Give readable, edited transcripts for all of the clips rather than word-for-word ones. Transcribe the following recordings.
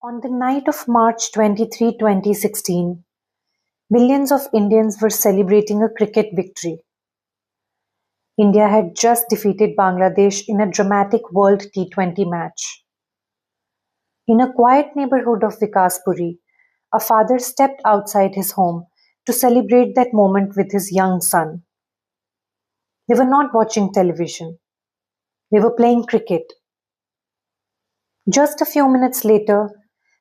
On the night of March 23, 2016, millions of Indians were celebrating a cricket victory. India had just defeated Bangladesh in a dramatic World T20 match. In a quiet neighborhood of Vikaspuri, a father stepped outside his home to celebrate that moment with his young son. They were not watching television. They were playing cricket. Just a few minutes later,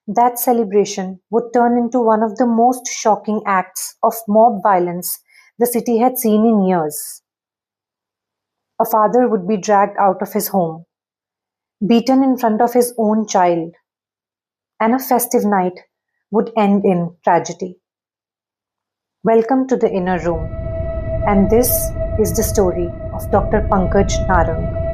that celebration would turn into one of the most shocking acts of mob violence the city had seen in years. A father would be dragged out of his home, beaten in front of his own child, and a festive night would end in tragedy. Welcome to the inner room, and this is the story of Dr. Pankaj Narang.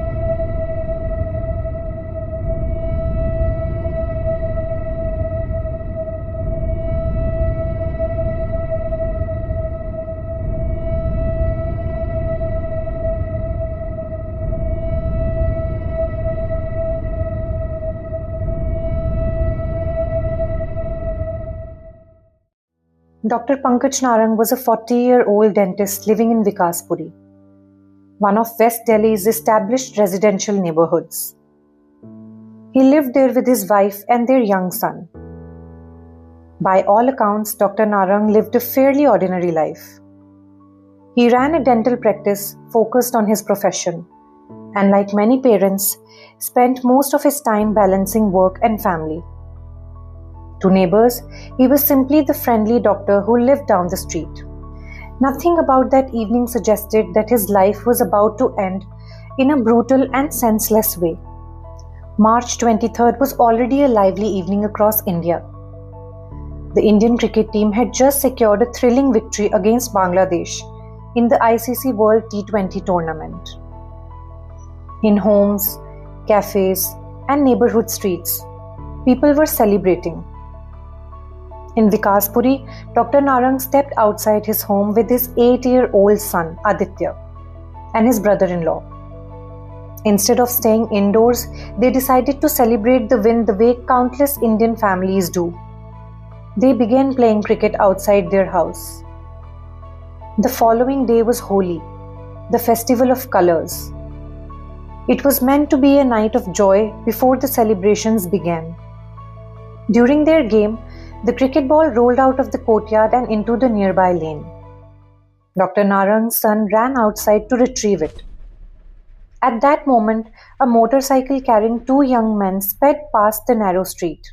Dr. Pankaj Narang was a 40-year-old dentist living in Vikaspuri, one of West Delhi's established residential neighborhoods. He lived there with his wife and their young son. By all accounts, Dr. Narang lived a fairly ordinary life. He ran a dental practice focused on his profession, and like many parents, spent most of his time balancing work and family. To neighbors, he was simply the friendly doctor who lived down the street. Nothing about that evening suggested that his life was about to end in a brutal and senseless way. March 23rd was already a lively evening across India. The Indian cricket team had just secured a thrilling victory against Bangladesh in the ICC World T20 tournament. In homes, cafes, and neighborhood streets, people were celebrating. In Vikaspuri, Dr. Narang stepped outside his home with his 8-year-old son, Aditya, and his brother-in-law. Instead of staying indoors, they decided to celebrate the win the way countless Indian families do. They began playing cricket outside their house. The following day was Holi, the festival of colors. It was meant to be a night of joy before the celebrations began. During their game, the cricket ball rolled out of the courtyard and into the nearby lane. Dr. Narang's son ran outside to retrieve it. At that moment, a motorcycle carrying two young men sped past the narrow street.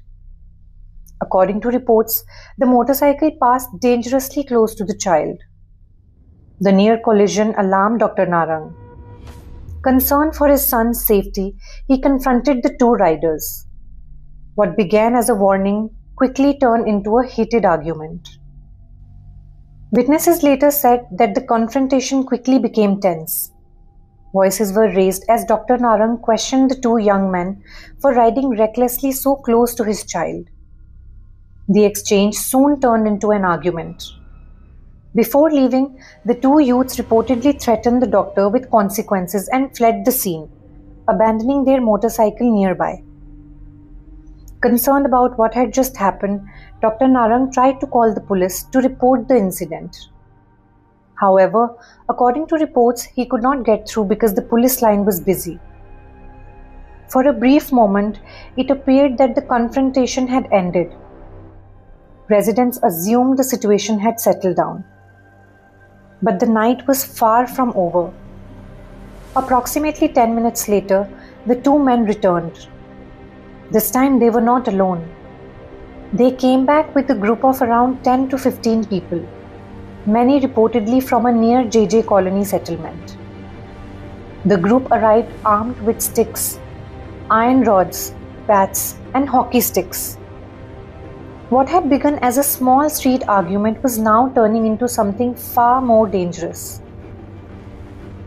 According to reports, the motorcycle passed dangerously close to the child. The near collision alarmed Dr. Narang. Concerned for his son's safety, he confronted the two riders. What began as a warning quickly turned into a heated argument. Witnesses later said that the confrontation quickly became tense. Voices were raised as Dr. Narang questioned the two young men for riding recklessly so close to his child. The exchange soon turned into an argument. Before leaving, the two youths reportedly threatened the doctor with consequences and fled the scene, abandoning their motorcycle nearby. Concerned about what had just happened, Dr. Narang tried to call the police to report the incident. However, according to reports, he could not get through because the police line was busy. For a brief moment, it appeared that the confrontation had ended. Residents assumed the situation had settled down. But the night was far from over. Approximately 10 minutes later, the two men returned. This time they were not alone. They came back with a group of around 10 to 15 people, many reportedly from a near JJ colony settlement. The group arrived armed with sticks, iron rods, bats, and hockey sticks. What had begun as a small street argument was now turning into something far more dangerous.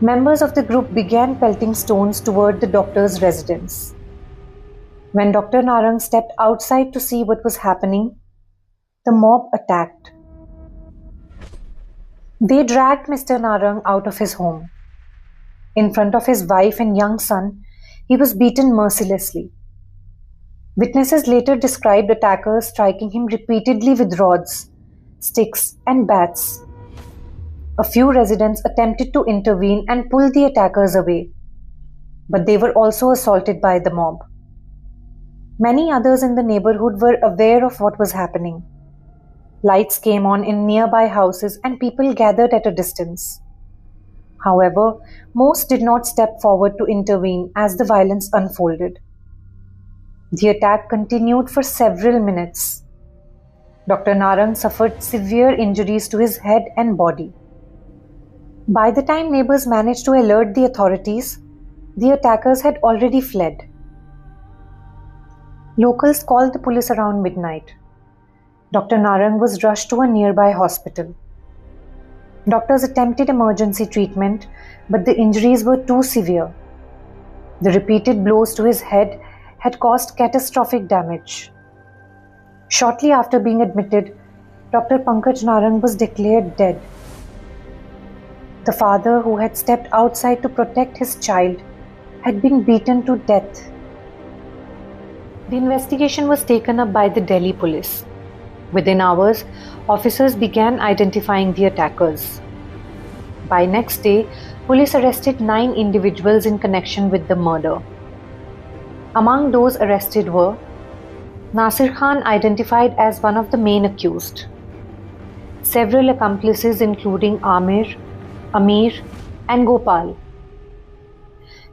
Members of the group began pelting stones toward the doctor's residence. When Dr. Narang stepped outside to see what was happening, the mob attacked. They dragged Mr. Narang out of his home. In front of his wife and young son, he was beaten mercilessly. Witnesses later described attackers striking him repeatedly with rods, sticks, and bats. A few residents attempted to intervene and pull the attackers away, but they were also assaulted by the mob. Many others in the neighborhood were aware of what was happening. Lights came on in nearby houses and people gathered at a distance. However, most did not step forward to intervene as the violence unfolded. The attack continued for several minutes. Dr. Narang suffered severe injuries to his head and body. By the time neighbors managed to alert the authorities, the attackers had already fled. Locals called the police around midnight. Dr. Narang was rushed to a nearby hospital. Doctors attempted emergency treatment, but the injuries were too severe. The repeated blows to his head had caused catastrophic damage. Shortly after being admitted, Dr. Pankaj Narang was declared dead. The father, who had stepped outside to protect his child, had been beaten to death. The investigation was taken up by the Delhi police. Within hours, officers began identifying the attackers. By next day, police arrested 9 individuals in connection with the murder. Among those arrested were Nasir Khan, identified as one of the main accused, several accomplices including Amir, Amir, and Gopal.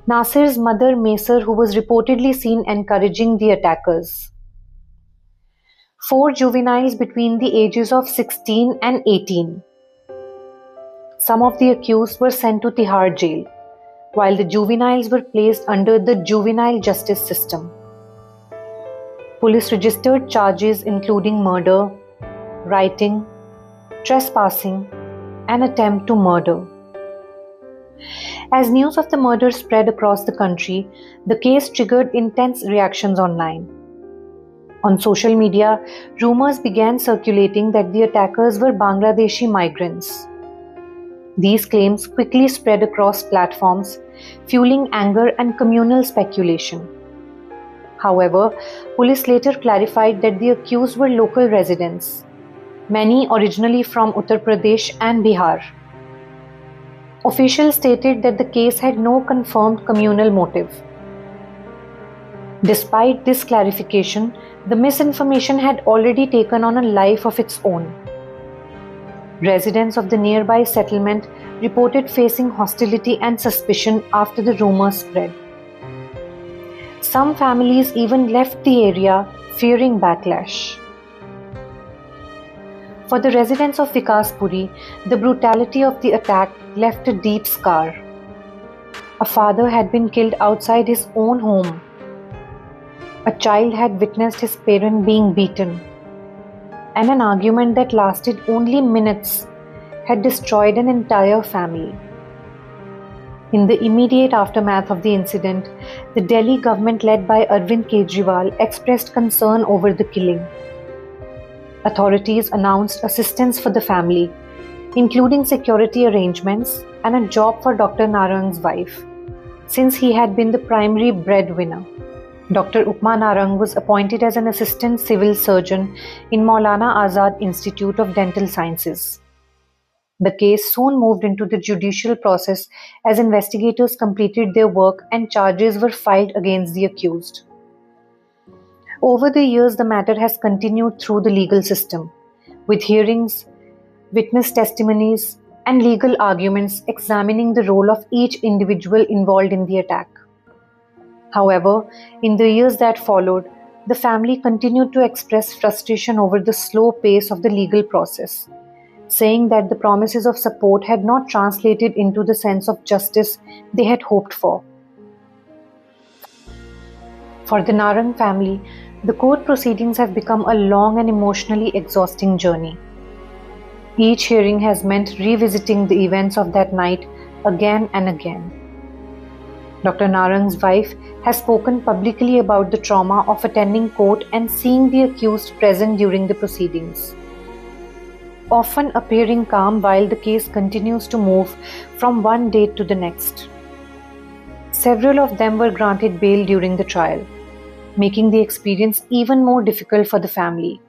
Nasir's mother Maisar, who was reportedly seen encouraging the attackers. 4 juveniles between the ages of 16 and 18. Some of the accused were sent to Tihar jail, while the juveniles were placed under the juvenile justice system. Police registered charges including murder, rioting, trespassing, and attempt to murder. As news of the murder spread across the country, the case triggered intense reactions online. On social media, rumors began circulating that the attackers were Bangladeshi migrants. These claims quickly spread across platforms, fueling anger and communal speculation. However, police later clarified that the accused were local residents, many originally from Uttar Pradesh and Bihar. Officials stated that the case had no confirmed communal motive. Despite this clarification, the misinformation had already taken on a life of its own. Residents of the nearby settlement reported facing hostility and suspicion after the rumors spread. Some families even left the area, fearing backlash. For the residents of Vikaspuri, the brutality of the attack left a deep scar. A father had been killed outside his own home. A child had witnessed his parent being beaten. And an argument that lasted only minutes had destroyed an entire family. In the immediate aftermath of the incident, the Delhi government led by Arvind Kejriwal expressed concern over the killing. Authorities announced assistance for the family, including security arrangements and a job for Dr. Narang's wife, since he had been the primary breadwinner. Dr. Upma Narang was appointed as an assistant civil surgeon in Maulana Azad Institute of Dental Sciences. The case soon moved into the judicial process as investigators completed their work and charges were filed against the accused. Over the years, the matter has continued through the legal system, with hearings, witness testimonies, and legal arguments examining the role of each individual involved in the attack. However, in the years that followed, the family continued to express frustration over the slow pace of the legal process, saying that the promises of support had not translated into the sense of justice they had hoped for. For the Narang family, the court proceedings have become a long and emotionally exhausting journey. Each hearing has meant revisiting the events of that night again and again. Dr. Narang's wife has spoken publicly about the trauma of attending court and seeing the accused present during the proceedings, often appearing calm while the case continues to move from one date to the next. Several of them were granted bail during the trial, making the experience even more difficult for the family.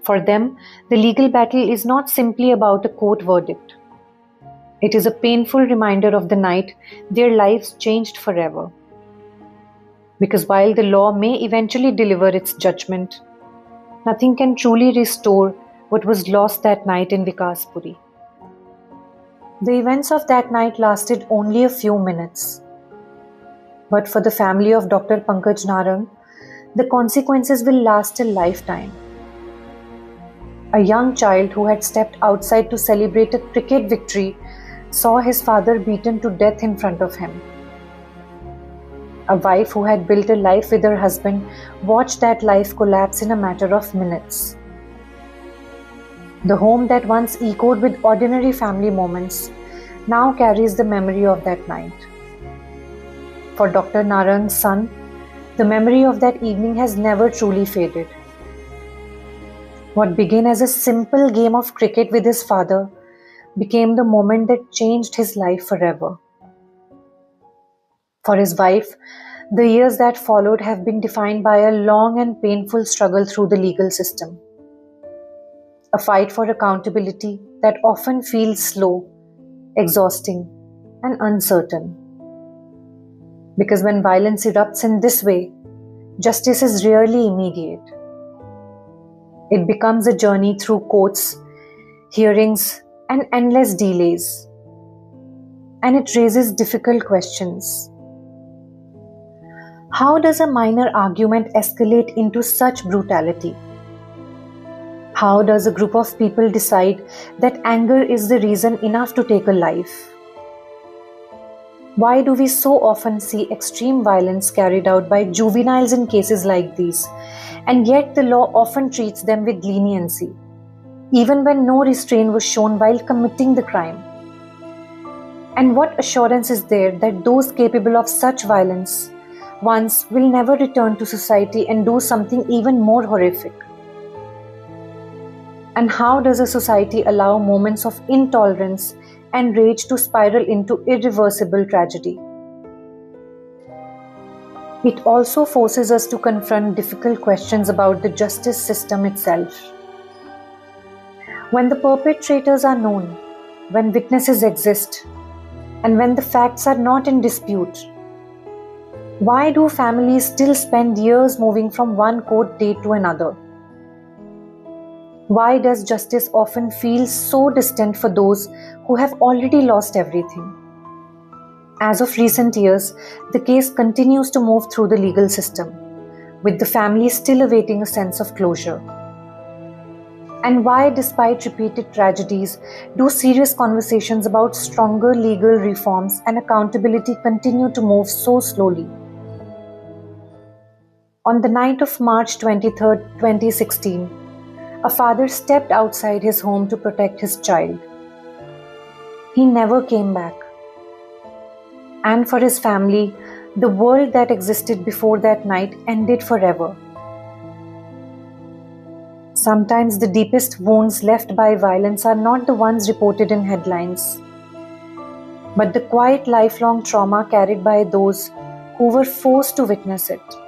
For them, the legal battle is not simply about a court verdict. It is a painful reminder of the night their lives changed forever. Because while the law may eventually deliver its judgment, nothing can truly restore what was lost that night in Vikaspuri. The events of that night lasted only a few minutes. But for the family of Dr. Pankaj Narang, the consequences will last a lifetime. A young child who had stepped outside to celebrate a cricket victory saw his father beaten to death in front of him. A wife who had built a life with her husband watched that life collapse in a matter of minutes. The home that once echoed with ordinary family moments now carries the memory of that night. For Dr. Narang's son, the memory of that evening has never truly faded. What began as a simple game of cricket with his father became the moment that changed his life forever. For his wife, the years that followed have been defined by a long and painful struggle through the legal system. A fight for accountability that often feels slow, exhausting, and uncertain. Because when violence erupts in this way, justice is rarely immediate. It becomes a journey through courts, hearings, and endless delays. And it raises difficult questions. How does a minor argument escalate into such brutality? How does a group of people decide that anger is the reason enough to take a life? Why do we so often see extreme violence carried out by juveniles in cases like these, and yet the law often treats them with leniency, even when no restraint was shown while committing the crime? And what assurance is there that those capable of such violence once will never return to society and do something even more horrific? And how does a society allow moments of intolerance and rage to spiral into irreversible tragedy? It also forces us to confront difficult questions about the justice system itself. When the perpetrators are known, when witnesses exist, and when the facts are not in dispute, why do families still spend years moving from one court date to another? Why does justice often feel so distant for those who have already lost everything? As of recent years, the case continues to move through the legal system, with the family still awaiting a sense of closure. And why, despite repeated tragedies, do serious conversations about stronger legal reforms and accountability continue to move so slowly? On the night of March 23, 2016, a father stepped outside his home to protect his child. He never came back. And for his family, the world that existed before that night ended forever. Sometimes the deepest wounds left by violence are not the ones reported in headlines, but the quiet lifelong trauma carried by those who were forced to witness it.